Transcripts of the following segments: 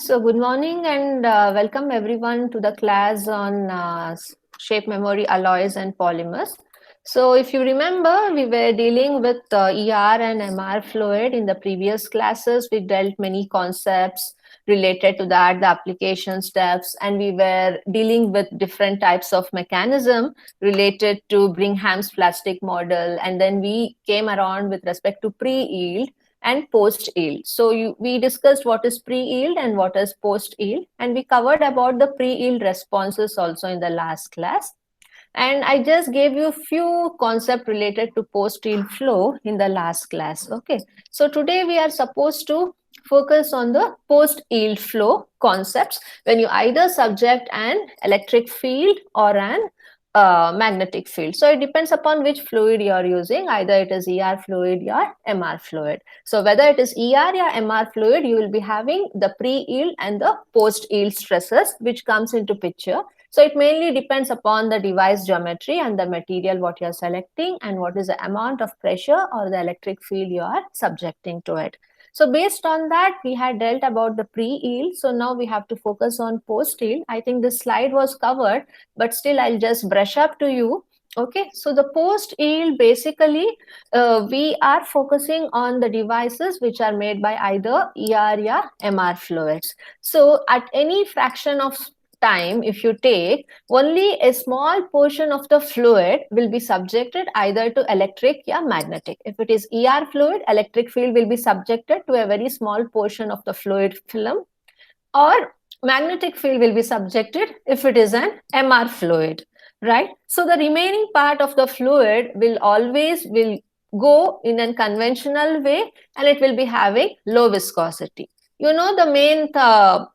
So, good morning and welcome everyone to the class on shape memory alloys and polymers. So, if you remember, we were dealing with ER and MR fluid in the previous classes. We dealt many concepts related to that, the application steps, and we were dealing with different types of mechanism related to Bringham's plastic model. And then we came around with respect to pre-yield and post-yield. So we discussed what is pre-yield and what is post-yield, and we covered about the pre-yield responses also in the last class. And I just gave you a few concepts related to post-yield flow in the last class. Okay, so today we are supposed to focus on the post-yield flow concepts when you either subject an electric field or an magnetic field. So it depends upon which fluid you are using. Either it is ER fluid or MR fluid. So whether it is ER or MR fluid, you will be having the pre-yield and the post-yield stresses which comes into picture. So it mainly depends upon the device geometry and the material what you are selecting and what is the amount of pressure or the electric field you are subjecting to it. So based on that, we had dealt about the pre-yield. So now we have to focus on post-yield. I think this slide was covered, but still I'll just brush up to you. Okay, so the post-yield basically, we are focusing on the devices which are made by either ER or MR fluids. So at any fraction of time, if you take, only a small portion of the fluid will be subjected either to electric or magnetic. If it is ER fluid, electric field will be subjected to a very small portion of the fluid film, or magnetic field will be subjected if it is an MR fluid, right? So the remaining part of the fluid will always go in a conventional way, and it will be having low viscosity. You know the main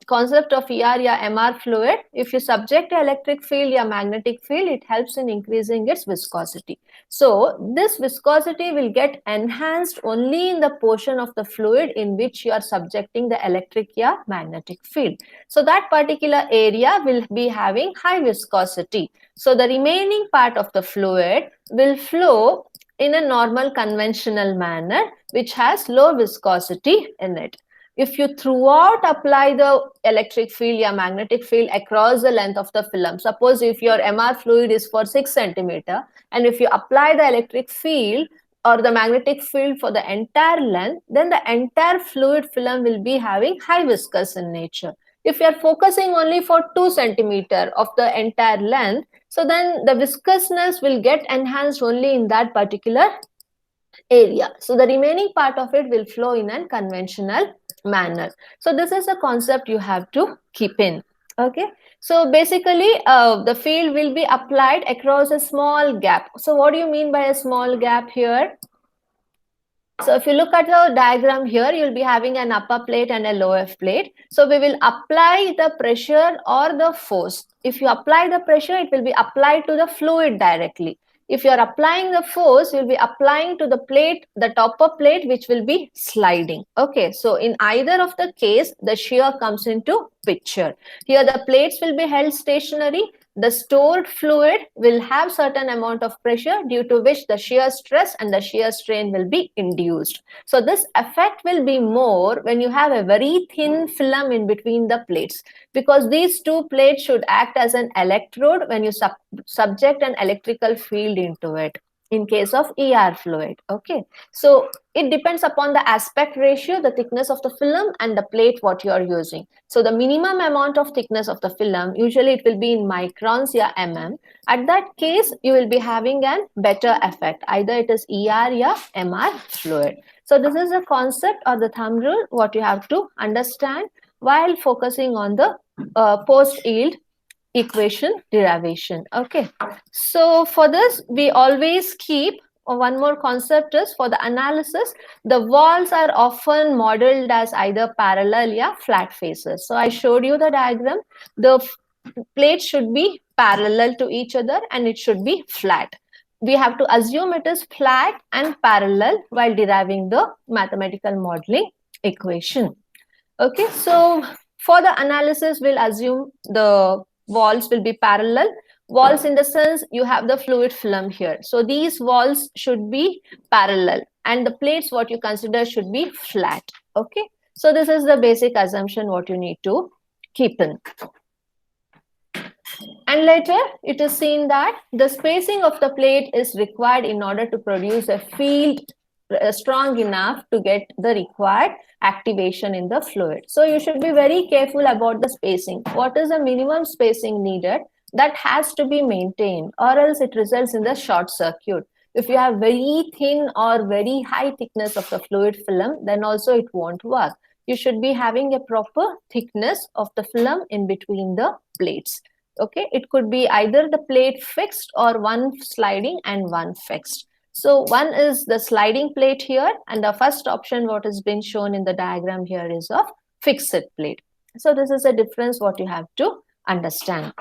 concept of ER or MR fluid. If you subject an electric field or magnetic field, it helps in increasing its viscosity. So this viscosity will get enhanced only in the portion of the fluid in which you are subjecting the electric or magnetic field. So that particular area will be having high viscosity. So the remaining part of the fluid will flow in a normal conventional manner, which has low viscosity in it. If you throughout apply the electric field or magnetic field across the length of the film, suppose if your MR fluid is for 6 centimeter, and if you apply the electric field or the magnetic field for the entire length, then the entire fluid film will be having high viscous in nature. If you are focusing only for 2 centimeter of the entire length, so then the viscousness will get enhanced only in that particular area. So the remaining part of it will flow in a conventional manner. So this is a concept you have to keep in. Okay, so basically the field will be applied across a small gap. So what do you mean by a small gap here? So if you look at the diagram here, you'll be having an upper plate and a lower plate. So we will apply the pressure or the force. If you apply the pressure, it will be applied to the fluid directly. If you are applying the force, you'll be applying to the plate, the topper plate, which will be sliding. Okay, so in either of the case, the shear comes into picture. Here the plates will be held stationary. The stored fluid will have certain amount of pressure, due to which the shear stress and the shear strain will be induced. So this effect will be more when you have a very thin film in between the plates, because these two plates should act as an electrode when you subject an electrical field into it in case of ER fluid. Okay, so it depends upon the aspect ratio, the thickness of the film, and the plate what you are using. So the minimum amount of thickness of the film, usually it will be in microns or mm. At that case, you will be having a better effect. Either it is ER or MR fluid. So this is the concept or the thumb rule what you have to understand while focusing on the post-yield equation derivation. Okay, so for this we always keep one more concept is, for the analysis, the walls are often modeled as either parallel or flat faces. So I showed you the diagram. The plates should be parallel to each other and it should be flat. We have to assume it is flat and parallel while deriving the mathematical modeling equation. Okay, so for the analysis, we'll assume the walls will be parallel. Walls in the sense you have the fluid film here. So these walls should be parallel and the plates what you consider should be flat. Okay, So this is the basic assumption what you need to keep in. And later it is seen that the spacing of the plate is required in order to produce a field strong enough to get the required activation in the fluid. So you should be very careful about the spacing. What is the minimum spacing needed? That has to be maintained, or else it results in the short circuit. If you have very thin or very high thickness of the fluid film, then also it won't work. You should be having a proper thickness of the film in between the plates. Okay, it could be either the plate fixed or one sliding and one fixed. So one is the sliding plate here, and the first option what has been shown in the diagram here is of fixed plate. So this is a difference what you have to understand.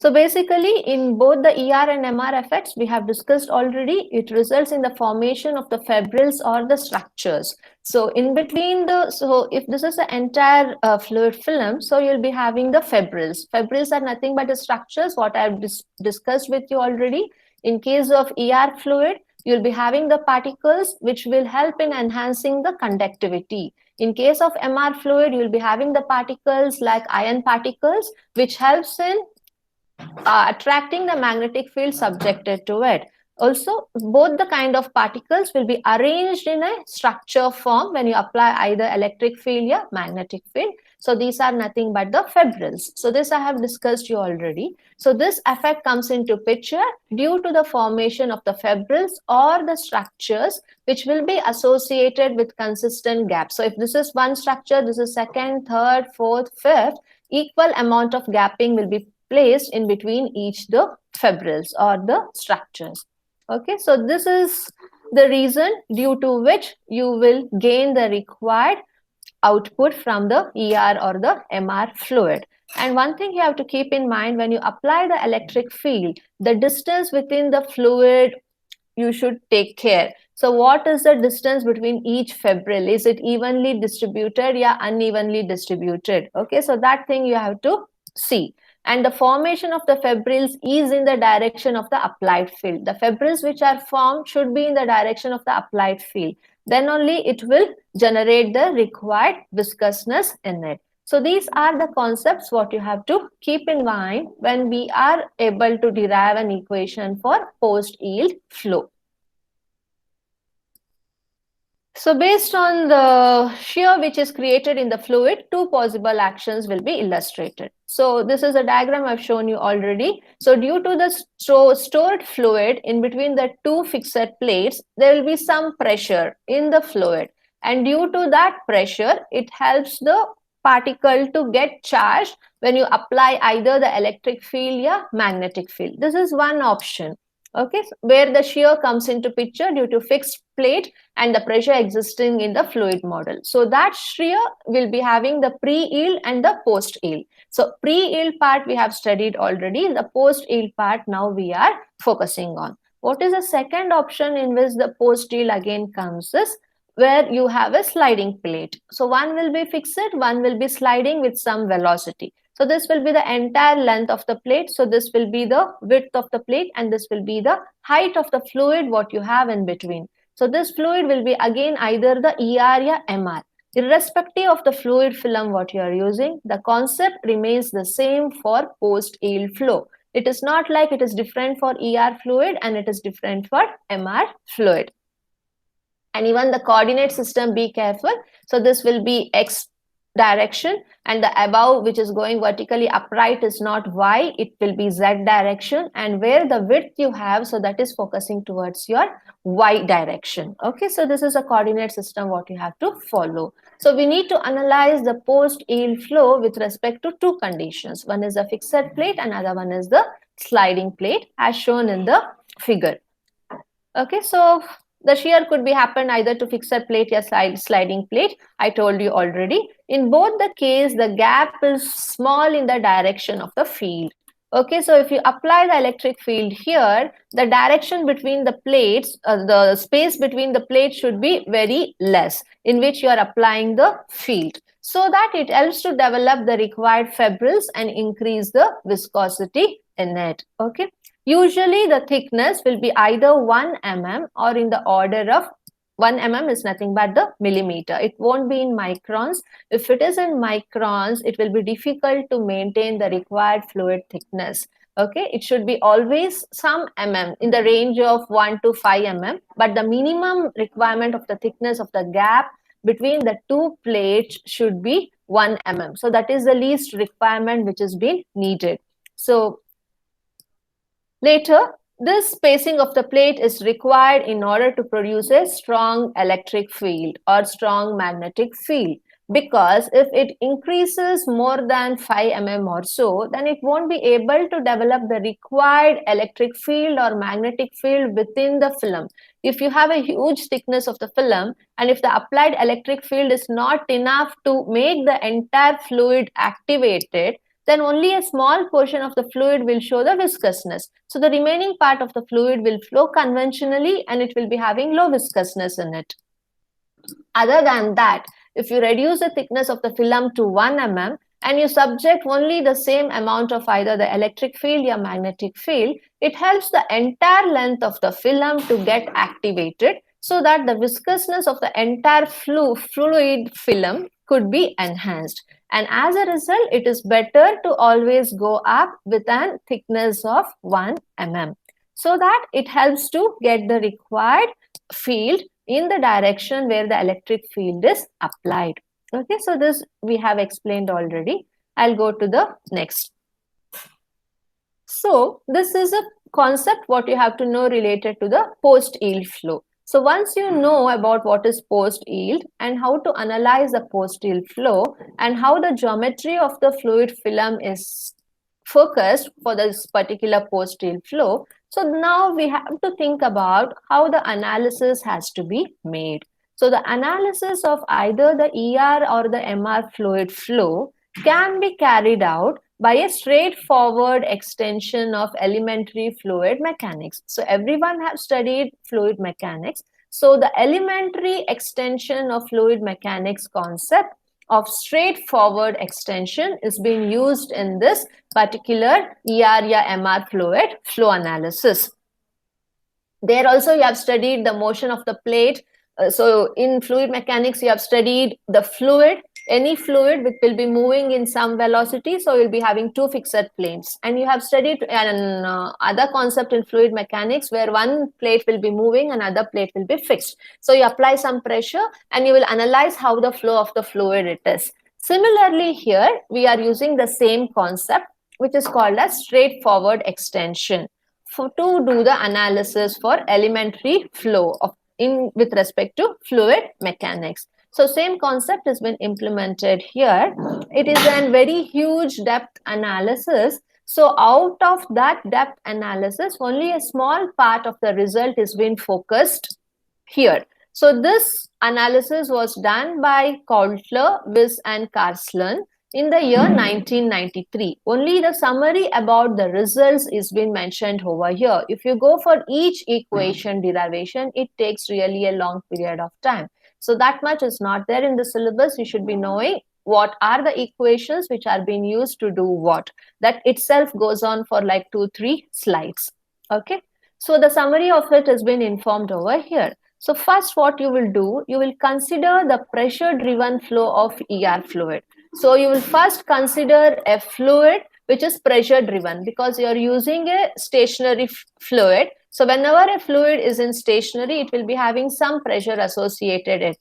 So basically, in both the ER and MR effects, we have discussed already, it results in the formation of the fibrils or the structures. So in between so if this is the entire fluid film, so you'll be having the fibrils. Fibrils are nothing but the structures, what I've discussed with you already. In case of ER fluid, you'll be having the particles which will help in enhancing the conductivity. In case of MR fluid, you'll be having the particles like ion particles, which helps in attracting the magnetic field subjected to it. Also, both the kind of particles will be arranged in a structure form when you apply either electric field or magnetic field. So these are nothing but the fibrils. So this I have discussed you already. So this effect comes into picture due to the formation of the fibrils or the structures which will be associated with consistent gaps. So if this is one structure, this is second, third, fourth, fifth, equal amount of gapping will be placed in between each the fibrils or the structures. Okay, so this is the reason due to which you will gain the required output from the ER or the MR fluid. And one thing you have to keep in mind, when you apply the electric field, the distance within the fluid you should take care. So what is the distance between each fibril? Is it evenly distributed or unevenly distributed? Okay, so that thing you have to see. And the formation of the fibrils is in the direction of the applied field. The fibrils which are formed should be in the direction of the applied field. Then only it will generate the required viscousness in it. So these are the concepts what you have to keep in mind when we are able to derive an equation for post-yield flow. So based on the shear which is created in the fluid, two possible actions will be illustrated. So this is a diagram I've shown you already. So due to the stored fluid in between the two fixed plates, there will be some pressure in the fluid. And due to that pressure, it helps the particle to get charged when you apply either the electric field or magnetic field. This is one option. Okay, where the shear comes into picture due to fixed plate and the pressure existing in the fluid model. So that shear will be having the pre-yield and the post-yield. So pre-yield part we have studied already. The post-yield part now we are focusing on. What is the second option in which the post-yield again comes is where you have a sliding plate. So one will be fixed, one will be sliding with some velocity. So this will be the entire length of the plate. So this will be the width of the plate and this will be the height of the fluid what you have in between. So this fluid will be again either the ER or MR. Irrespective of the fluid film what you are using, the concept remains the same for post-yield flow. It is not like it is different for ER fluid and it is different for MR fluid. And even the coordinate system, be careful. So this will be X direction and the above which is going vertically upright is not Y, it will be Z direction, and where the width you have, so that is focusing towards your Y direction. Okay, so this is a coordinate system what you have to follow. So we need to analyze the post-yield flow with respect to two conditions. One is the fixed plate, another one is the sliding plate as shown in the figure. Okay, so the shear could be happen either to fixed plate or sliding plate. I told you already. In both the case, the gap is small in the direction of the field. Okay, so if you apply the electric field here, the direction between the plates, the space between the plates should be very less in which you are applying the field, so that it helps to develop the required fibrils and increase the viscosity in it. Okay. Usually the thickness will be either 1 mm or in the order of 1 mm is nothing but the millimeter. It won't be in microns. If it is in microns, it will be difficult to maintain the required fluid thickness. Okay, it should be always some mm in the range of 1 to 5 mm, but the minimum requirement of the thickness of the gap between the two plates should be 1 mm. So that is the least requirement which is being needed. So later, this spacing of the plate is required in order to produce a strong electric field or strong magnetic field, because if it increases more than 5 mm or so, then it won't be able to develop the required electric field or magnetic field within the film. If you have a huge thickness of the film and if the applied electric field is not enough to make the entire fluid activated, then only a small portion of the fluid will show the viscousness. So the remaining part of the fluid will flow conventionally and it will be having low viscousness in it. Other than that, if you reduce the thickness of the film to 1 mm and you subject only the same amount of either the electric field or magnetic field, it helps the entire length of the film to get activated so that the viscousness of the entire fluid film could be enhanced. And as a result, it is better to always go up with a thickness of 1 mm so that it helps to get the required field in the direction where the electric field is applied. Okay, so this we have explained already. I'll go to the next. So this is a concept what you have to know related to the post-yield flow. So once you know about what is post-yield and how to analyze the post-yield flow and how the geometry of the fluid film is focused for this particular post-yield flow, so now we have to think about how the analysis has to be made. So the analysis of either the ER or the MR fluid flow can be carried out by a straightforward extension of elementary fluid mechanics. So everyone have studied fluid mechanics. So the elementary extension of fluid mechanics concept of straightforward extension is being used in this particular ER or MR fluid flow analysis. There also you have studied the motion of the plate. So in fluid mechanics, you have studied the fluid. Any fluid which will be moving in some velocity, so you'll be having two fixed planes. And you have studied an other concept in fluid mechanics where one plate will be moving and another plate will be fixed. So you apply some pressure and you will analyze how the flow of the fluid it is. Similarly here, we are using the same concept which is called as straightforward extension to do the analysis for elementary flow of with respect to fluid mechanics. So same concept has been implemented here. It is a very huge depth analysis. So out of that depth analysis, only a small part of the result is being focused here. So this analysis was done by Coulter, Wiss and Carslund in the year 1993. Only the summary about the results is being mentioned over here. If you go for each equation derivation, it takes really a long period of time. So that much is not there in the syllabus. You should be knowing what are the equations which are being used to do what. That itself goes on for like 2-3 slides. Okay. So the summary of it has been informed over here. So first what you will do, you will consider the pressure driven flow of ER fluid. So you will first consider a fluid which is pressure driven because you are using a stationary fluid. So whenever a fluid is in stationary, it will be having some pressure associated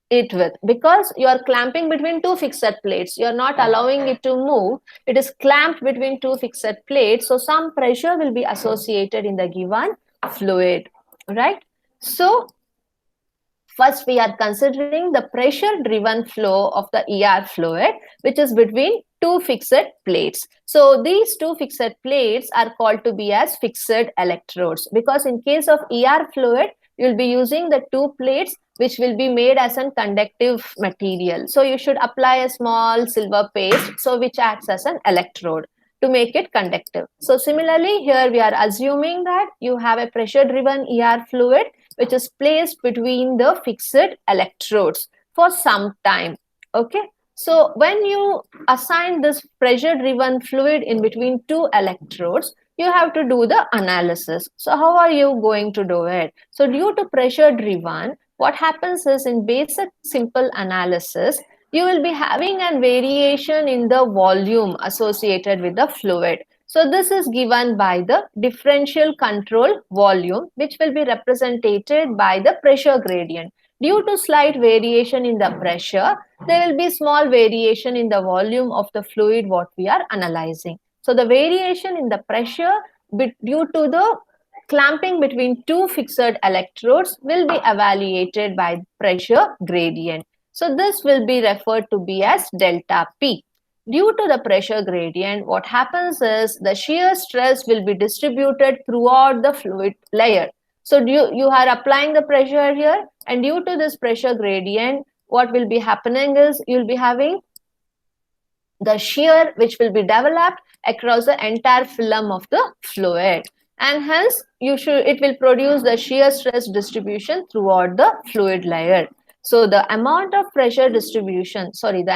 it with, because you are clamping between two fixed plates. You are not allowing it to move. It is clamped between two fixed plates. So some pressure will be associated in the given fluid, right? So first, we are considering the pressure-driven flow of the ER fluid, which is between two fixed plates. So these two fixed plates are called to be as fixed electrodes, because in case of ER fluid, you will be using the two plates which will be made as a conductive material. So you should apply a small silver paste, so which acts as an electrode to make it conductive. So similarly, here we are assuming that you have a pressure-driven ER fluid which is placed between the fixed electrodes for some time. Okay. So when you assign this pressure-driven fluid in between two electrodes, you have to do the analysis. So how are you going to do it? So due to pressure-driven, what happens is in basic simple analysis, you will be having a variation in the volume associated with the fluid. So this is given by the differential control volume, which will be represented by the pressure gradient. Due to slight variation in the pressure, there will be small variation in the volume of the fluid what we are analyzing. So the variation in the pressure due to the clamping between two fixed electrodes will be evaluated by pressure gradient. So this will be referred to be as delta P. Due to the pressure gradient, what happens is the shear stress will be distributed throughout the fluid layer. So you are applying the pressure here, and due to this pressure gradient, what will be happening is you'll be having the shear which will be developed across the entire film of the fluid, and hence it will produce the shear stress distribution throughout the fluid layer. So the amount of the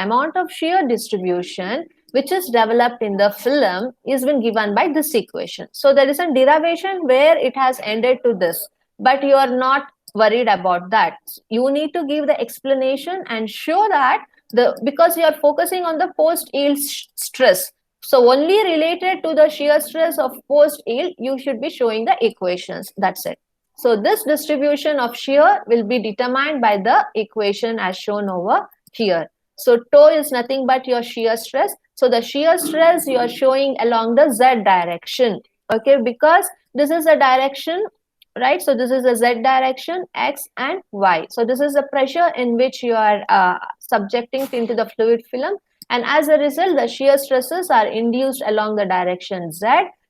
amount of shear distribution which is developed in the film is been given by this equation. So there is a derivation where it has ended to this, but you are not worried about that. You need to give the explanation and show that because you are focusing on the post yield stress, so only related to the shear stress of post yield you should be showing the equations. That's it. So this distribution of shear will be determined by the equation as shown over here. So tau is nothing but your shear stress. So the shear stress you are showing along the z direction, okay, because this is a direction, right? So this is the z direction, x and y. So this is the pressure in which you are subjecting into the fluid film, and as a result the shear stresses are induced along the direction z.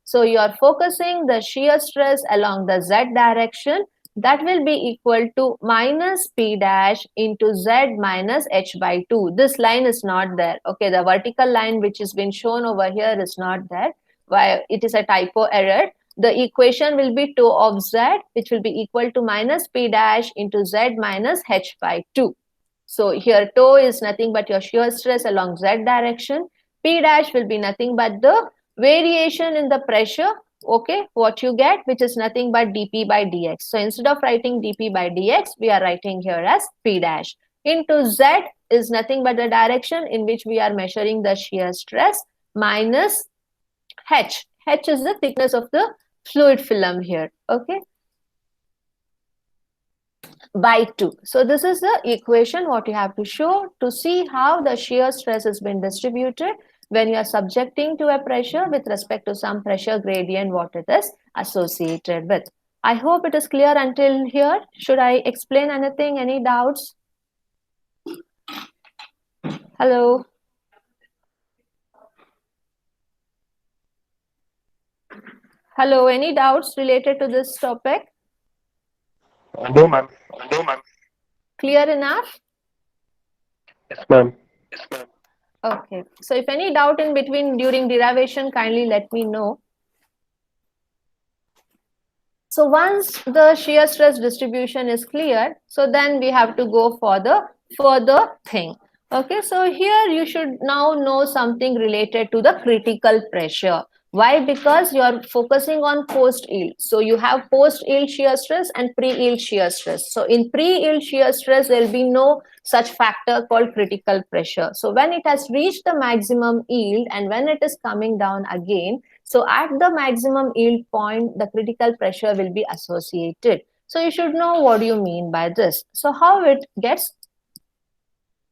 So you are focusing the shear stress along the z direction, that will be equal to minus p dash into z minus h by 2. This line is not there, okay, the vertical line which has been shown over here is not there. Why? It is a typo error. The equation will be tau of z, which will be equal to minus p dash into z minus h by 2. So here tau is nothing but your shear stress along z direction. P dash will be nothing but the variation in the pressure, okay, what you get, which is nothing but dp by dx. So instead of writing dp by dx, we are writing here as p dash. Into z is nothing but the direction in which we are measuring the shear stress, minus h. H is the thickness of the fluid film here, okay, by 2. So this is the equation what you have to show to see how the shear stress has been distributed when you are subjecting to a pressure with respect to some pressure gradient what it is associated with. I hope it is clear until here. Should I explain anything? Any doubts? Hello? Hello, any doubts related to this topic? No, ma'am. Clear enough? Yes, ma'am. Okay. So if any doubt in between during derivation, kindly let me know. So once the shear stress distribution is clear, so then we have to go for the further thing. Okay, so here you should now know something related to the critical pressure. Why? Because you are focusing on post yield. So you have post yield shear stress and pre yield shear stress. So in pre yield shear stress, there will be no such factor called critical pressure. So when it has reached the maximum yield and when it is coming down again, so at the maximum yield point, the critical pressure will be associated. So you should know what do you mean by this. So how it gets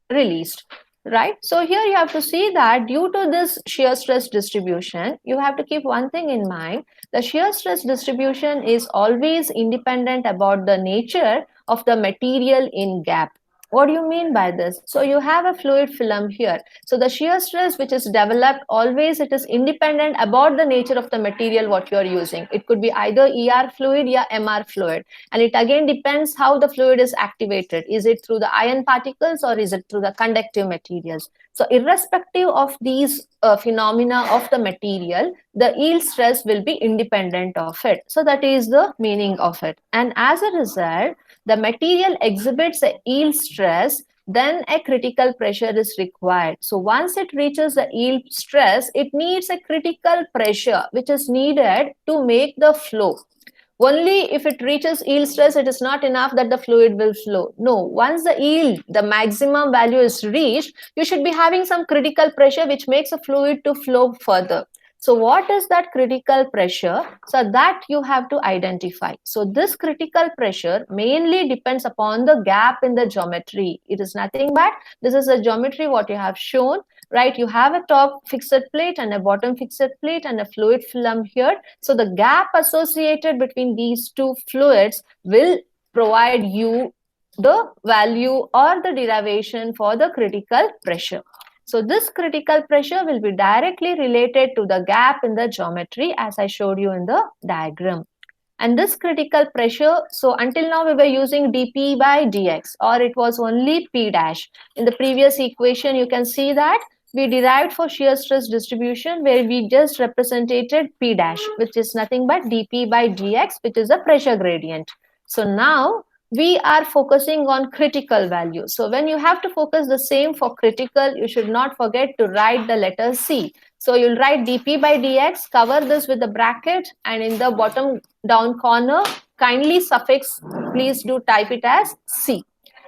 released, right? So here you have to see that due to this shear stress distribution, you have to keep one thing in mind. The shear stress distribution is always independent about the nature of the material in gap. What do you mean by this? So you have a fluid film here. So the shear stress which is developed, always it is independent about the nature of the material what you are using. It could be either ER fluid or MR fluid. And it again depends how the fluid is activated. Is it through the ion particles or is it through the conductive materials? So irrespective of these phenomena of the material, the yield stress will be independent of it. So that is the meaning of it. And as a result, the material exhibits a yield stress, then a critical pressure is required. So once it reaches the yield stress, it needs a critical pressure which is needed to make the flow. only if it reaches yield stress, it is not enough that the fluid will flow. No, once the yield, the maximum value is reached, you should be having some critical pressure which makes a fluid to flow further. So what is that critical pressure? So that you have to identify. So this critical pressure mainly depends upon the gap in the geometry. It is nothing but, this is a geometry what you have shown, right? You have a top fixed plate and a bottom fixed plate and a fluid film here. So the gap associated between these two fluids will provide you the value or the derivation for the critical pressure. So this critical pressure will be directly related to the gap in the geometry as I showed you in the diagram. And this critical pressure, so until now we were using dP by dx, or it was only P dash. In the previous equation, you can see that we derived for shear stress distribution where we just represented P dash, which is nothing but dP by dx, which is a pressure gradient. So now we are focusing on critical value. So when you have to focus the same for critical, you should not forget to write the letter C. So you'll write dP by dx, cover this with the bracket, and in the bottom down corner, kindly suffix, please do type it as C.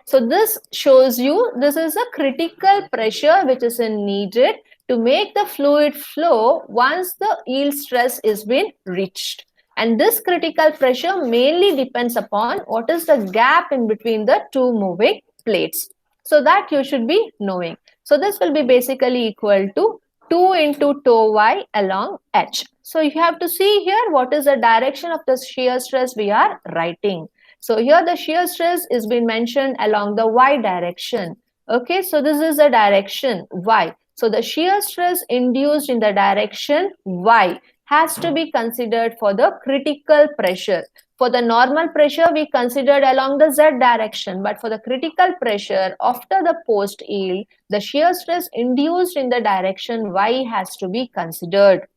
So this shows you this is a critical pressure which is needed to make the fluid flow once the yield stress is been reached. And this critical pressure mainly depends upon what is the gap in between the two moving plates. So that you should be knowing. So this will be basically equal to 2 into tau y along h. So you have to see here what is the direction of the shear stress we are writing. So here the shear stress is been mentioned along the y direction. Okay, so this is the direction y. So the shear stress induced in the direction y has to be considered for the critical pressure. For the normal pressure, we considered along the z direction, but for the critical pressure after the post yield, the shear stress induced in the direction y has to be considered.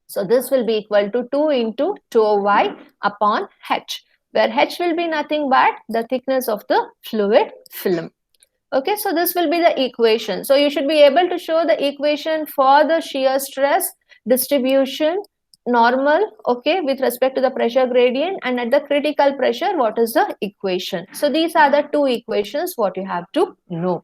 So this will be equal to 2 into tau y upon h, where h will be nothing but the thickness of the fluid film. Okay, so this will be the equation. So you should be able to show the equation for the shear stress distribution normal, okay, with respect to the pressure gradient, and at the critical pressure, what is the equation? So these are the two equations what you have to know.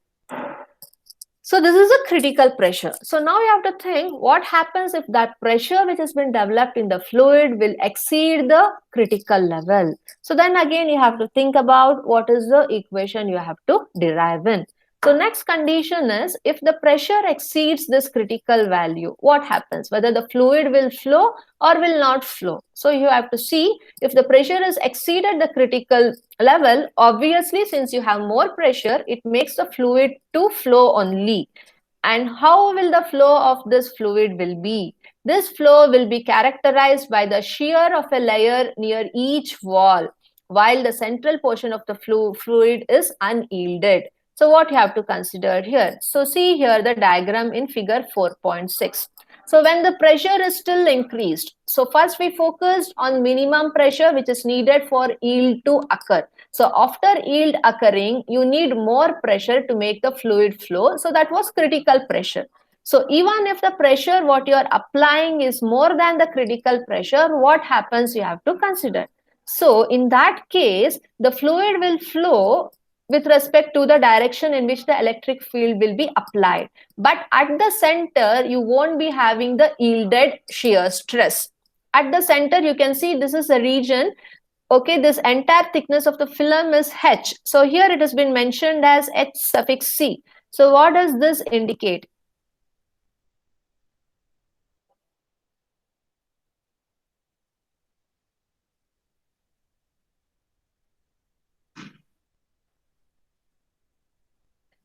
So this is a critical pressure. So now you have to think what happens if that pressure which has been developed in the fluid will exceed the critical level. So then again you have to think about what is the equation you have to derive in. So next condition is if the pressure exceeds this critical value, what happens? Whether the fluid will flow or will not flow. So you have to see if the pressure is exceeded the critical level, obviously since you have more pressure, it makes the fluid to flow only. And how will the flow of this fluid will be? This flow will be characterized by the shear of a layer near each wall, while the central portion of the fluid is unyielded. So what you have to consider here? So see here the diagram in figure 4.6. So when the pressure is still increased, so first we focused on minimum pressure which is needed for yield to occur. So after yield occurring, you need more pressure to make the fluid flow. So that was critical pressure. So even if the pressure what you are applying is more than the critical pressure, what happens you have to consider. So in that case, the fluid will flow with respect to the direction in which the electric field will be applied. But at the center, you won't be having the yielded shear stress. At the center, you can see this is a region. Okay, this entire thickness of the film is h. So here it has been mentioned as h suffix c. So what does this indicate?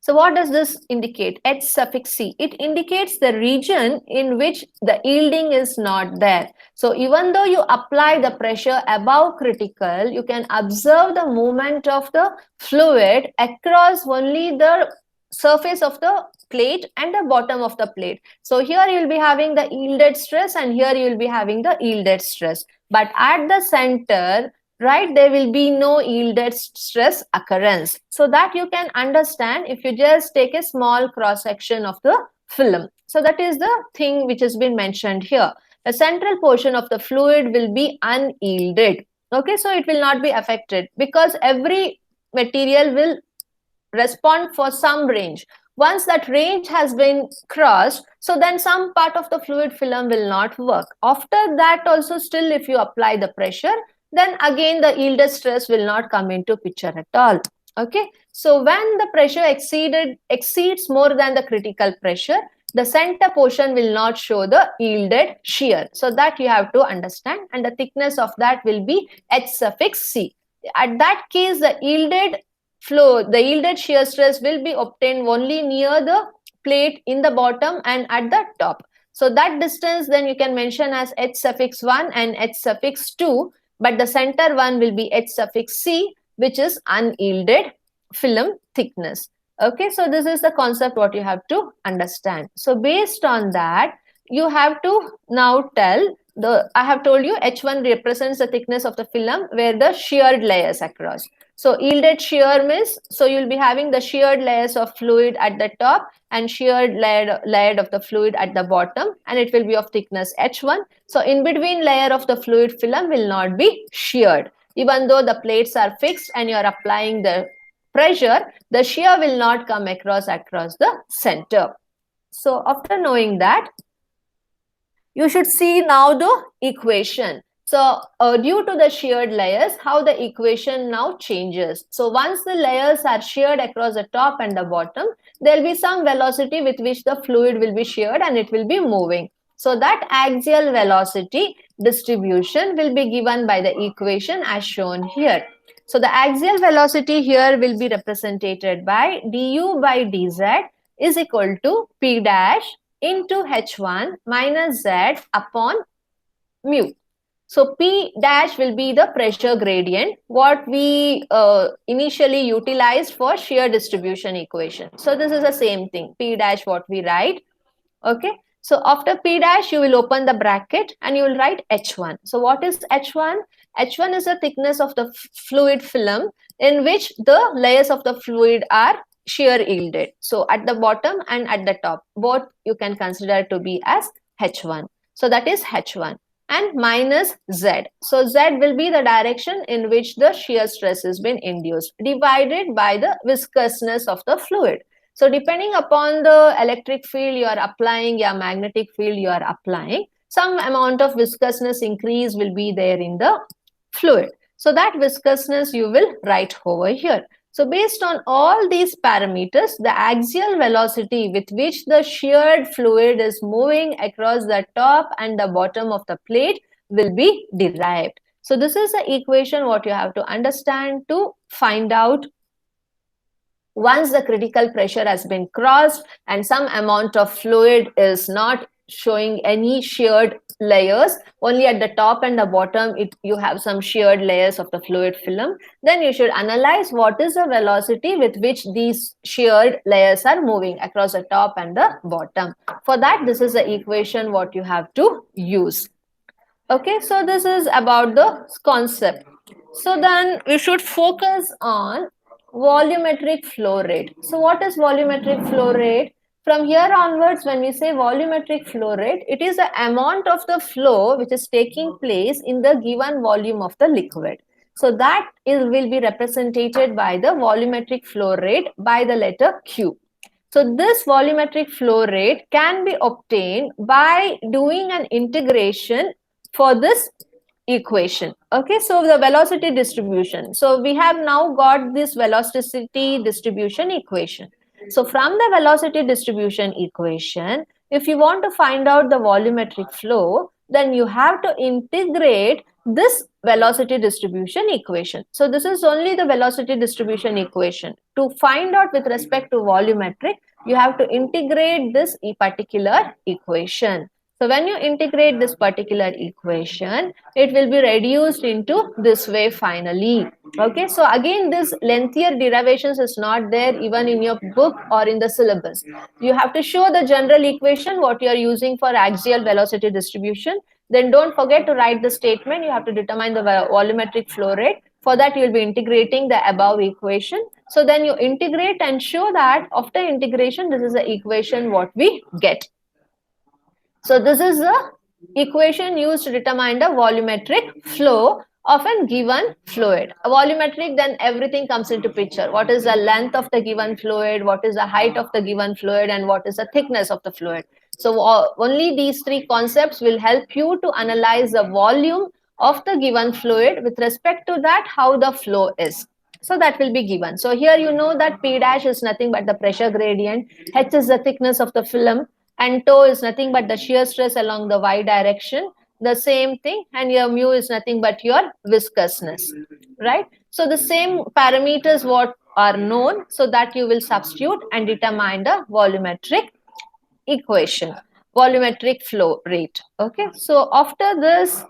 So what does this indicate? H suffix C. It indicates the region in which the yielding is not there. So even though you apply the pressure above critical, you can observe the movement of the fluid across only the surface of the plate and the bottom of the plate. So here you will be having the yielded stress and here you will be having the yielded stress. But at the center, right, there will be no yielded stress occurrence. So that you can understand if you just take a small cross section of the film. So that is the thing which has been mentioned here. The central portion of the fluid will be unyielded. Okay, so it will not be affected because every material will respond for some range. Once that range has been crossed, so then some part of the fluid film will not work. After that also, still if you apply the pressure, then again the yielded stress will not come into picture at all. Okay, so when the pressure exceeds more than the critical pressure, the center portion will not show the yielded shear. So that you have to understand, and the thickness of that will be H suffix C. At that case, the yielded shear stress will be obtained only near the plate in the bottom and at the top. So that distance then you can mention as H suffix 1 and H suffix 2, but the center one will be H suffix C, which is unyielded film thickness. Okay, so this is the concept what you have to understand. So based on that, you have to now tell I have told you H1 represents the thickness of the film where the sheared layers across. So yielded shear means, so you'll be having the sheared layers of fluid at the top and sheared layer of the fluid at the bottom, and it will be of thickness H1. So in between layer of the fluid film will not be sheared. Even though the plates are fixed and you are applying the pressure, the shear will not come across the center. So after knowing that, you should see now the equation. So due to the sheared layers, how the equation now changes. So once the layers are sheared across the top and the bottom, there will be some velocity with which the fluid will be sheared and it will be moving. So that axial velocity distribution will be given by the equation as shown here. So the axial velocity here will be represented by du by dz is equal to p dash into h1 minus z upon mu. So P dash will be the pressure gradient, what we initially utilized for shear distribution equation. So this is the same thing, P dash what we write. Okay, so after P dash, you will open the bracket and you will write H1. So what is H1? H1 is the thickness of the fluid film in which the layers of the fluid are shear yielded. So at the bottom and at the top, both you can consider to be as H1. So that is H1. And minus Z. So Z will be the direction in which the shear stress has been induced, divided by the viscousness of the fluid. So depending upon the electric field you are applying, or magnetic field you are applying, some amount of viscousness increase will be there in the fluid. So that viscousness you will write over here. So based on all these parameters, the axial velocity with which the sheared fluid is moving across the top and the bottom of the plate will be derived. So this is the equation what you have to understand to find out once the critical pressure has been crossed and some amount of fluid is not showing any sheared layers, only at the top and the bottom you have some sheared layers of the fluid film, then you should analyze what is the velocity with which these sheared layers are moving across the top and the bottom. For that, this is the equation what you have to use. Okay, so this is about the concept. So then we should focus on volumetric flow rate. So what is volumetric flow rate? From here onwards, when we say volumetric flow rate, it is the amount of the flow which is taking place in the given volume of the liquid. So that will be represented by the volumetric flow rate by the letter Q. So this volumetric flow rate can be obtained by doing an integration for this equation. Okay, so the velocity distribution. So we have now got this velocity distribution equation. So from the velocity distribution equation, if you want to find out the volumetric flow, then you have to integrate this velocity distribution equation. So this is only the velocity distribution equation. To find out with respect to volumetric, you have to integrate this particular equation. So when you integrate this particular equation, it will be reduced into this way finally. Okay, so again, this lengthier derivations is not there even in your book or in the syllabus. You have to show the general equation what you are using for axial velocity distribution. Then don't forget to write the statement. You have to determine the volumetric flow rate. For that, you will be integrating the above equation. So then you integrate and show that after integration, this is the equation what we get. So this is the equation used to determine the volumetric flow of a given fluid. A volumetric, then everything comes into picture. What is the length of the given fluid? What is the height of the given fluid? And what is the thickness of the fluid? So only these three concepts will help you to analyze the volume of the given fluid with respect to that, how the flow is. So that will be given. So here you know that P dash is nothing but the pressure gradient, H is the thickness of the film, and tau is nothing but the shear stress along the y direction. The same thing, and your mu is nothing but your viscousness, right? So the same parameters what are known, so that you will substitute and determine the volumetric equation, volumetric flow rate. Okay, so after this,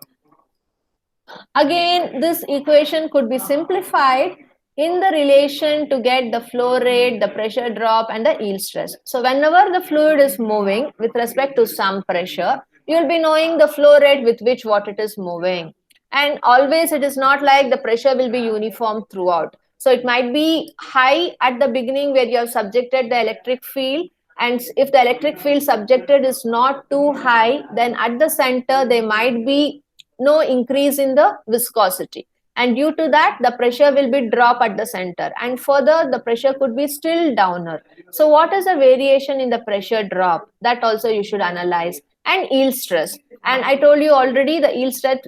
again, this equation could be simplified in the relation to get the flow rate, the pressure drop, and the yield stress. So whenever the fluid is moving with respect to some pressure, you'll be knowing the flow rate with which what it is moving. And always it is not like the pressure will be uniform throughout. So it might be high at the beginning where you have subjected the electric field, and if the electric field subjected is not too high, then at the center there might be no increase in the viscosity, and due to that the pressure will be drop at the center, and further the pressure could be still downer. So what is the variation in the pressure drop, that also you should analyze. And yield stress, and I told you already the yield stress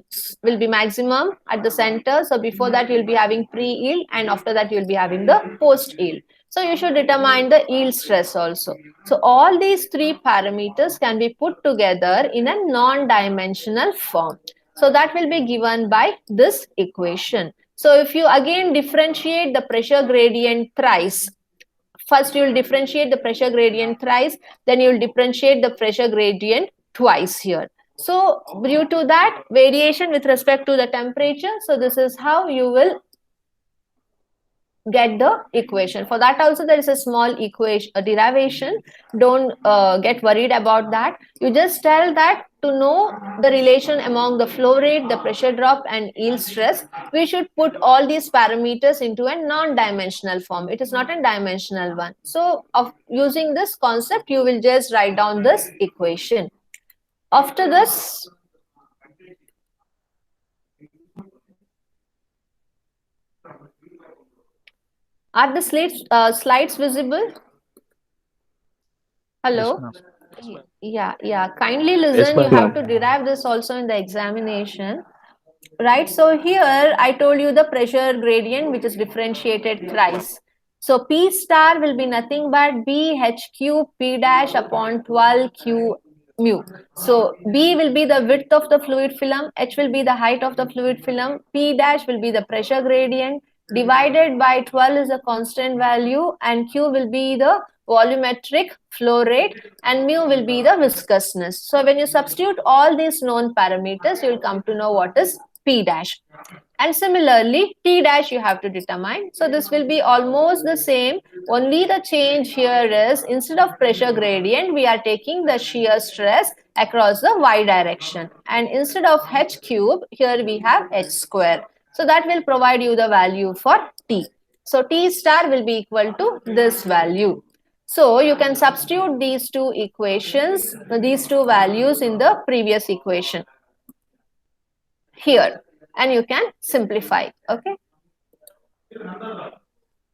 will be maximum at the center. So before that you'll be having pre-yield, and after that you'll be having the post-yield. So you should determine the yield stress also. So all these three parameters can be put together in a non-dimensional form. So that will be given by this equation. So if you again differentiate the pressure gradient thrice, first you will differentiate the pressure gradient thrice, then you will differentiate the pressure gradient twice here. So due to that variation with respect to the temperature, so this is how you will get the equation. For that also there is a small equation, a derivation. Don't get worried about that. You just tell that to know the relation among the flow rate, the pressure drop, and yield stress, we should put all these parameters into a non-dimensional form. It is not a dimensional one. So of using this concept, you will just write down this equation. After this, are the slides visible? Hello? Yes, yeah. Kindly listen. Yes, You have ma'am. to derive this also in the examination. Right. So here I told you the pressure gradient, which is differentiated thrice. So P star will be nothing but B H cube P dash upon 12 Q mu. So B will be the width of the fluid film, H will be the height of the fluid film, P dash will be the pressure gradient, divided by 12 is a constant value, and Q will be the volumetric flow rate, and mu will be the viscousness. So when you substitute all these known parameters, you will come to know what is P dash. And similarly, T dash you have to determine. So this will be almost the same. Only the change here is, instead of pressure gradient, we are taking the shear stress across the y direction. And instead of H cube, here we have H square. So that will provide you the value for T. So T star will be equal to this value. So you can substitute these two equations, these two values in the previous equation here, and you can simplify. Okay.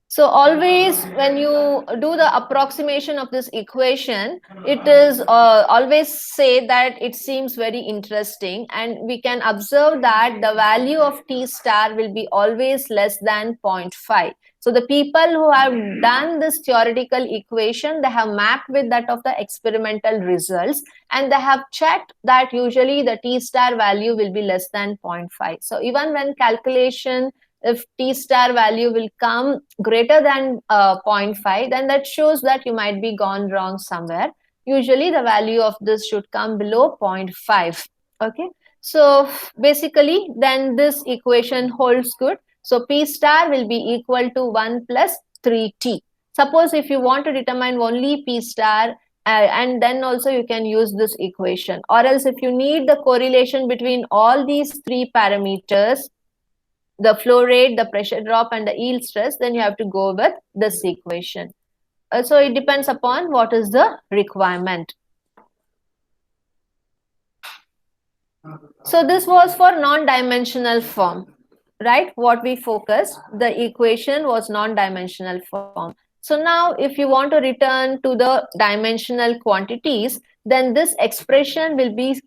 So always when you do the approximation of this equation, it is always say that it seems very interesting, and we can observe that the value of T star will be always less than 0.5. So the people who have done this theoretical equation, they have mapped with that of the experimental results, and they have checked that usually the T star value will be less than 0.5. So even when calculation, if T star value will come greater than 0.5, then that shows that you might be gone wrong somewhere. Usually the value of this should come below 0.5. Okay. So basically then this equation holds good. So P star will be equal to 1 plus 3T. Suppose if you want to determine only P star, and then also you can use this equation, or else if you need the correlation between all these three parameters, the flow rate, the pressure drop, and the yield stress, then you have to go with this equation. So it depends upon what is the requirement. So this was for non-dimensional form. right? What we focused, the equation was non-dimensional form. So now if you want to return to the dimensional quantities, then this expression will be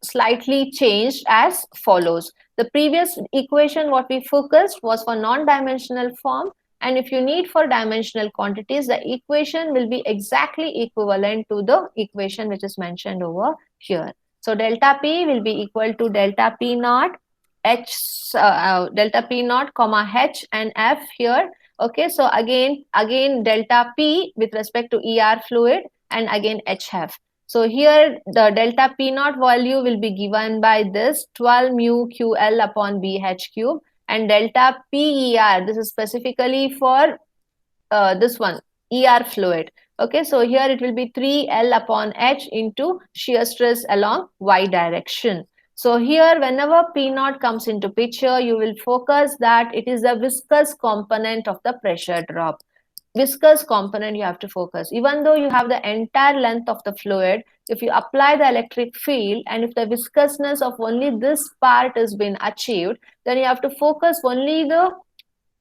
slightly changed as follows. The previous equation what we focused was for non-dimensional form, and if you need for dimensional quantities, the equation will be exactly equivalent to the equation which is mentioned over here. So delta P will be equal to delta P naught delta P naught comma H and F here. Okay, so again delta P with respect to ER fluid and again HF. So here the delta P naught value will be given by this 12 mu QL upon BH cube, and delta PER, this is specifically for this one, ER fluid. Okay, so here it will be 3L upon H into shear stress along Y direction. So here whenever P naught comes into picture, you will focus that it is the viscous component of the pressure drop. Viscous component you have to focus. Even though you have the entire length of the fluid, if you apply the electric field and if the viscousness of only this part has been achieved, then you have to focus only the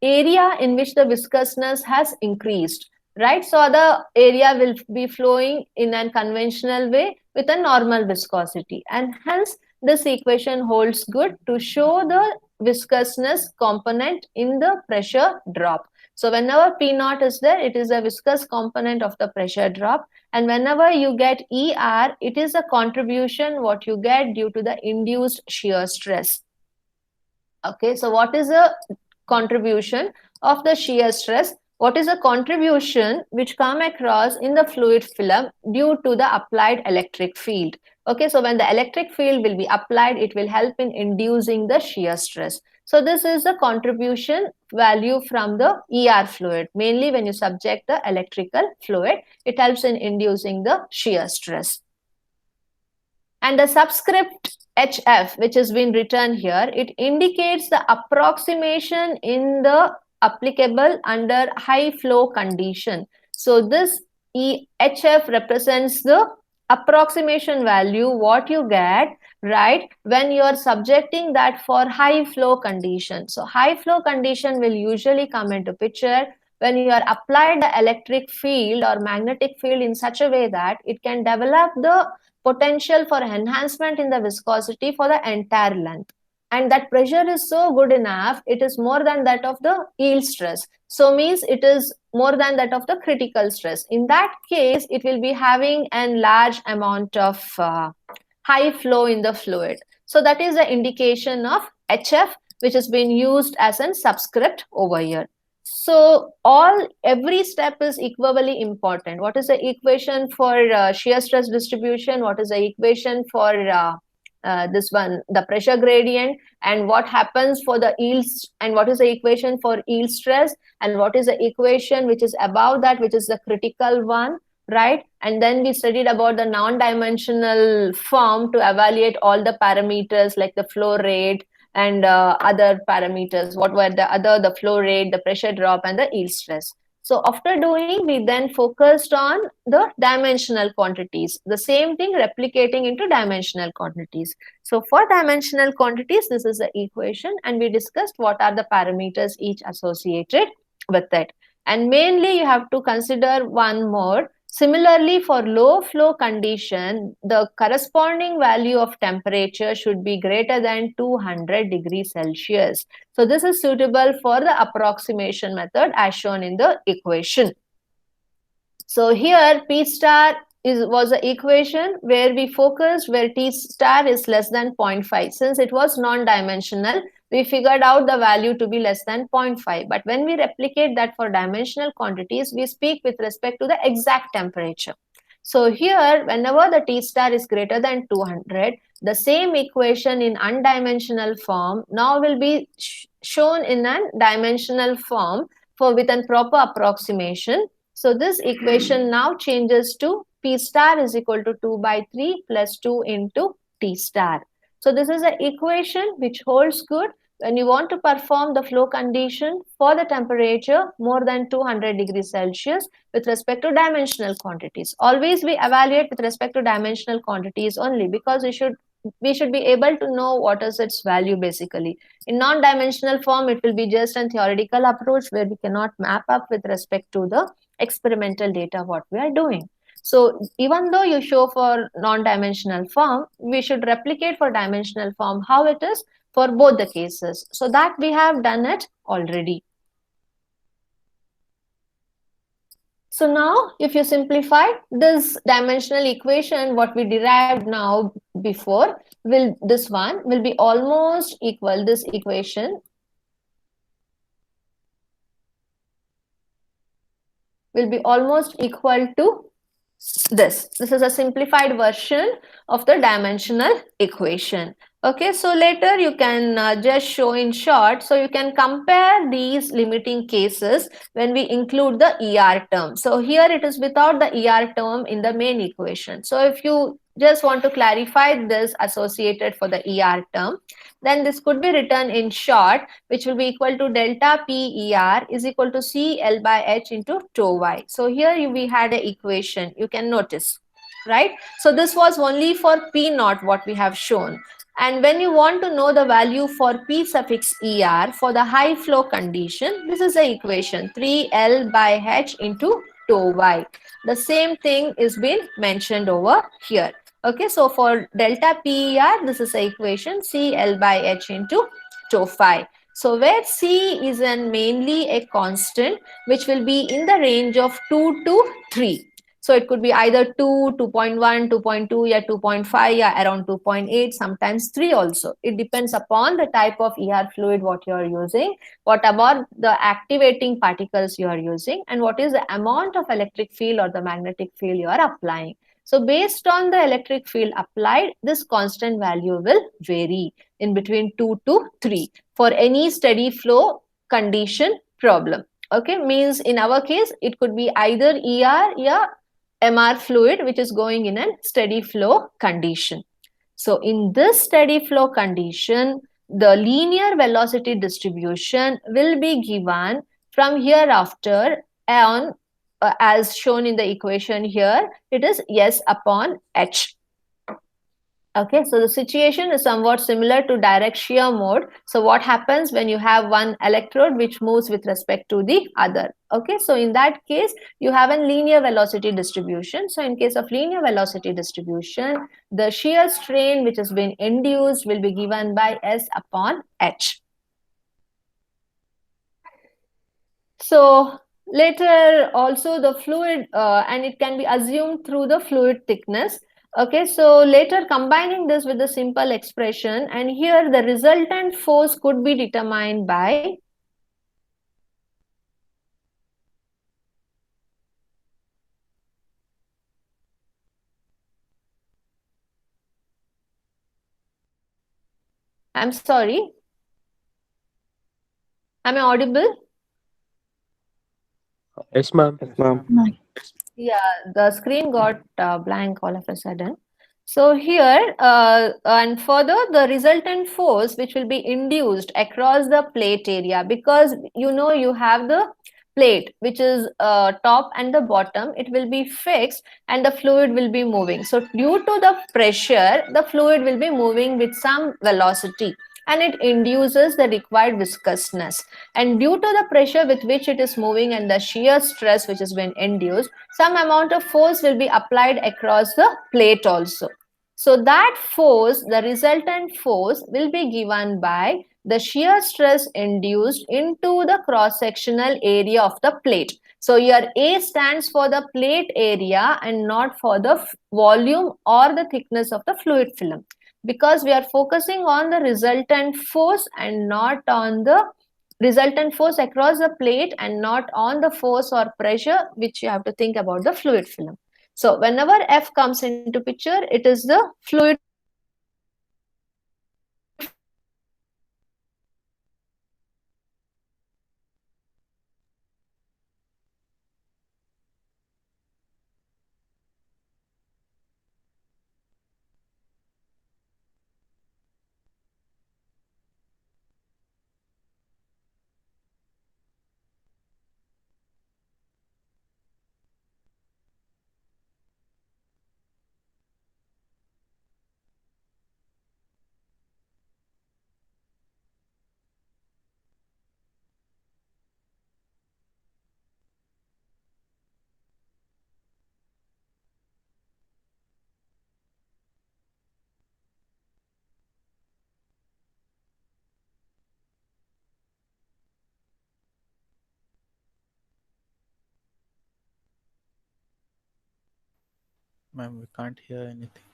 area in which the viscousness has increased, right? So the area will be flowing in a conventional way with a normal viscosity, and hence this equation holds good to show the viscousness component in the pressure drop. So whenever P naught is there, it is a viscous component of the pressure drop, and whenever you get ER, it is a contribution what you get due to the induced shear stress. Okay, so what is the contribution of the shear stress? What is the contribution which come across in the fluid film due to the applied electric field? Okay, so when the electric field will be applied, it will help in inducing the shear stress. So this is the contribution value from the ER fluid. Mainly when you subject the electrical fluid, it helps in inducing the shear stress. And the subscript HF, which has been written here, it indicates the approximation in the applicable under high flow condition. So this HF represents the approximation value what you get, right, when you are subjecting that for high flow condition. So high flow condition will usually come into picture when you are applied the electric field or magnetic field in such a way that it can develop the potential for enhancement in the viscosity for the entire length, and that pressure is so good enough, it is more than that of the yield stress, so means it is more than that of the critical stress. In that case, it will be having a large amount of high flow in the fluid. So that is the indication of HF, which has been used as a subscript over here. So every step is equally important. What is the equation for shear stress distribution? What is the equation for this one, the pressure gradient, and what happens for the yields, and what is the equation for yield stress, and what is the equation which is above that, which is the critical one, right? And then we studied about the non-dimensional form to evaluate all the parameters like the flow rate and other parameters. What were the flow rate, the pressure drop, and the yield stress. So after doing, we then focused on the dimensional quantities. The same thing replicating into dimensional quantities. So for dimensional quantities, this is the equation, and we discussed what are the parameters each associated with it. And mainly you have to consider one more. Similarly, for low flow condition, the corresponding value of temperature should be greater than 200 degrees Celsius. So this is suitable for the approximation method as shown in the equation. So here P star was the equation where we focused where T star is less than 0.5. Since it was non-dimensional, we figured out the value to be less than 0.5. But when we replicate that for dimensional quantities, we speak with respect to the exact temperature. So here, whenever the T star is greater than 200, the same equation in undimensional form now will be shown in a dimensional form with a proper approximation. So this equation now changes to P star is equal to 2 by 3 plus 2 into T star. So this is an equation which holds good when you want to perform the flow condition for the temperature more than 200 degrees Celsius with respect to dimensional quantities. Always we evaluate with respect to dimensional quantities only, because we should we should be able to know what is its value basically. In non-dimensional form, it will be just a theoretical approach where we cannot map up with respect to the experimental data what we are doing. So even though you show for non-dimensional form, we should replicate for dimensional form how it is for both the cases. So that we have done it already. So now if you simplify this dimensional equation, what we derived now before, this one will be almost equal, this equation will be almost equal to this. This is a simplified version of the dimensional equation. Okay, so later you can just show in short. So you can compare these limiting cases when we include the ER term. So here it is without the ER term in the main equation. So if you just want to clarify this associated for the ER term, then this could be written in short, which will be equal to delta PER is equal to CL by H into tau y. So here we had an equation, you can notice, right? So this was only for P naught what we have shown. And when you want to know the value for P suffix ER for the high flow condition, this is the equation 3L by H into tau y. The same thing is been mentioned over here. Okay, so for delta PER, this is the equation CL by H into tau phi. So where C is mainly a constant which will be in the range of 2 to 3. So it could be either 2, 2.1, 2.2, yeah, 2.5, yeah, around 2.8, sometimes 3 also. It depends upon the type of ER fluid what you are using, what about the activating particles you are using, and what is the amount of electric field or the magnetic field you are applying. So based on the electric field applied, this constant value will vary in between 2 to 3 for any steady flow condition problem. Okay, means in our case, it could be either ER or MR fluid which is going in a steady flow condition. So in this steady flow condition, the linear velocity distribution will be given from hereafter on as shown in the equation here, it is S upon H. Okay, so the situation is somewhat similar to direct shear mode. So what happens when you have one electrode which moves with respect to the other? Okay, so in that case, you have a linear velocity distribution. So in case of linear velocity distribution, the shear strain which has been induced will be given by S upon H. So later also the fluid and it can be assumed through the fluid thickness. Okay, so later combining this with the simple expression, and here the resultant force could be determined by I'm sorry, am I audible? Yes, ma'am. Yes, ma'am. Yeah, the screen got blank all of a sudden. So here and further the resultant force which will be induced across the plate area, because you know you have the plate which is top and the bottom, it will be fixed and the fluid will be moving. So due to the pressure, the fluid will be moving with some velocity and it induces the required viscousness. And due to the pressure with which it is moving and the shear stress which has been induced, some amount of force will be applied across the plate also. So that force, the resultant force, will be given by the shear stress induced into the cross-sectional area of the plate. So your A stands for the plate area and not for the volume or the thickness of the fluid film, because we are focusing on the resultant force and not on the resultant force across the plate and not on the force or pressure which you have to think about the fluid film. So whenever F comes into picture, it is the fluid Ma'am, we can't hear anything.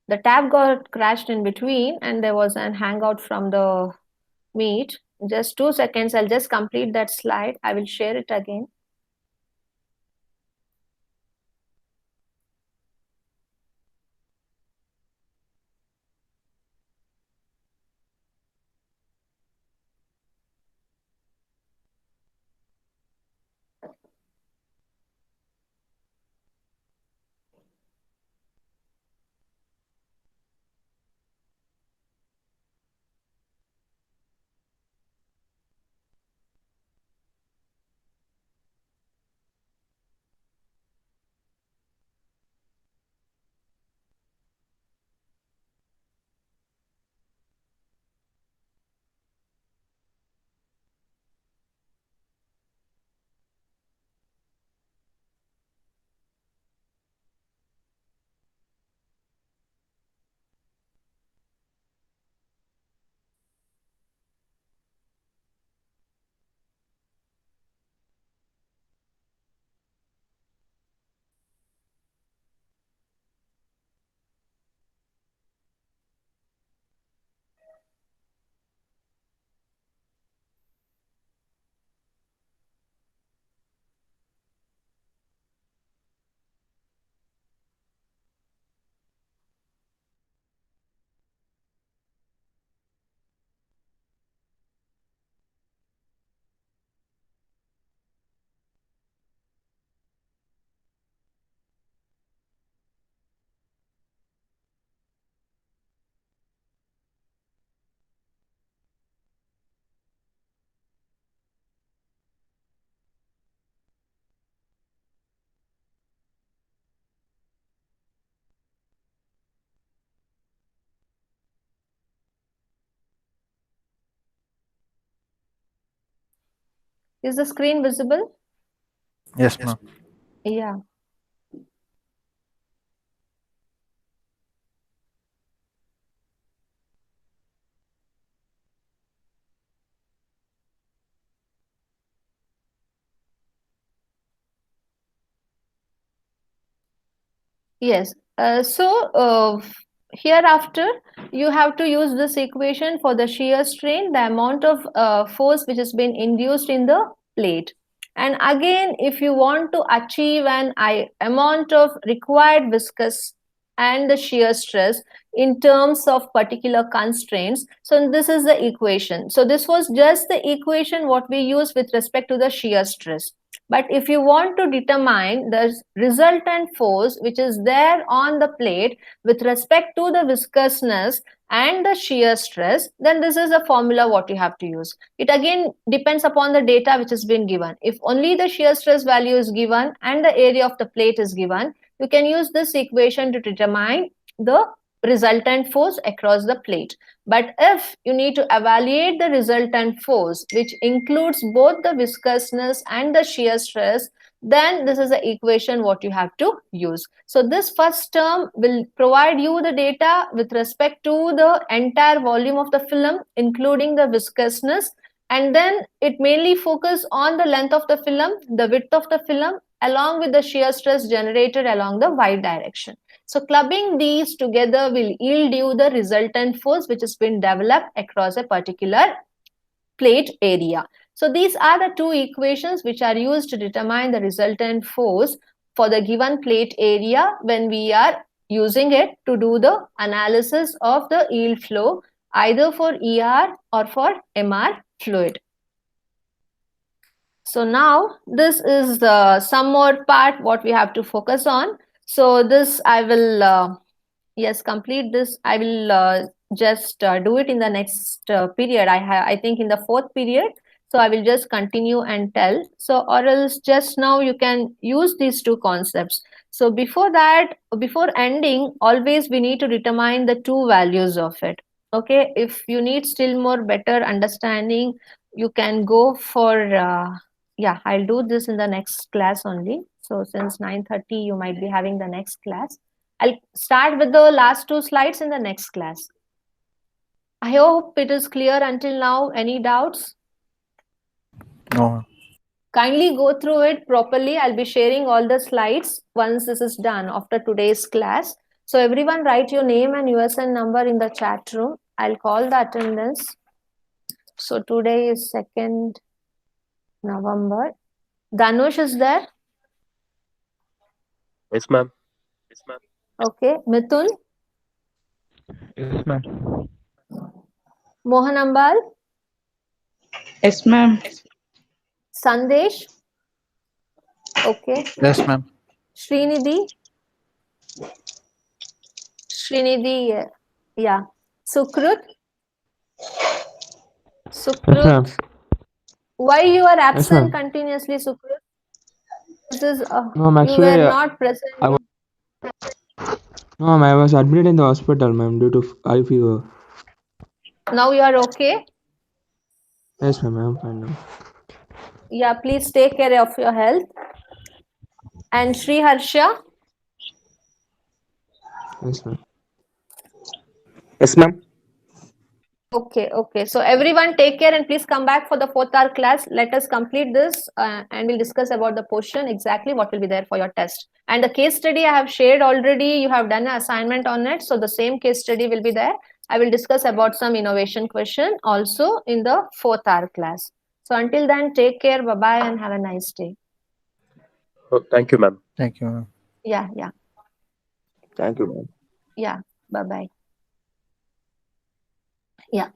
The tab got crashed in between and there was an hangout from the meet. Just 2 seconds, I'll just complete that slide. I will share it again. Is the screen visible? Yes, ma'am. Yeah. Yes. Hereafter, you have to use this equation for the shear strain, the amount of force which has been induced in the plate. And again, if you want to achieve an amount of required viscous and the shear stress in terms of particular constraints, so this is the equation. So this was just the equation what we use with respect to the shear stress. But if you want to determine the resultant force which is there on the plate with respect to the viscousness and the shear stress, then this is a formula what you have to use. It again depends upon the data which has been given. If only the shear stress value is given and the area of the plate is given, you can use this equation to determine the resultant force across the plate. But if you need to evaluate the resultant force, which includes both the viscousness and the shear stress, then this is the equation what you have to use. So this first term will provide you the data with respect to the entire volume of the film, including the viscousness, and then it mainly focus on the length of the film, the width of the film, along with the shear stress generated along the y direction. So clubbing these together will yield you the resultant force which has been developed across a particular plate area. So these are the two equations which are used to determine the resultant force for the given plate area when we are using it to do the analysis of the yield flow either for ER or for MR fluid. So now this is some more part what we have to focus on. So this I will yes, complete this. I will just do it in the next period. I think in the fourth period. So I will just continue and tell. So, or else just now you can use these two concepts. So before that, before ending, always we need to determine the two values of it. Okay, if you need still more better understanding, you can go for yeah, I'll do this in the next class only. So since 9:30 you might be having the next class. I'll start with the last two slides in the next class. I hope it is clear until now. Any doubts? No, ma'am. Kindly go through it properly. I'll be sharing all the slides once this is done after today's class. So everyone write your name and USN number in the chat room. I'll call the attendance. So today is 2nd November. Danush is there? Yes, ma'am. Okay. Mithun? Yes, ma'am. Mohan Ambal? Yes, ma'am. Sandesh? Okay. Yes, ma'am. Srinidhi? Srinidhi, yeah. Sukrut? Sukrut? Why you are absent continuously, Sukrut? This is No, ma'am, you were actually, not present. no, ma'am, I was admitted in the hospital, ma'am, due to high fever. Now you are okay. Yes, ma'am, I'm fine now. Yeah, please take care of your health. And Sri Harsha? Yes, ma'am. Yes, ma'am. Okay, okay. So everyone take care and please come back for the 4th hour class. Let us complete this and we'll discuss about the portion, exactly what will be there for your test. And the case study I have shared already. You have done an assignment on it. So the same case study will be there. I will discuss about some innovation question also in the 4th hour class. So until then, take care. Bye-bye and have a nice day. Oh, thank you, ma'am. Thank you, ma'am. Yeah. Thank you, ma'am. Yeah. Bye-bye. Yeah.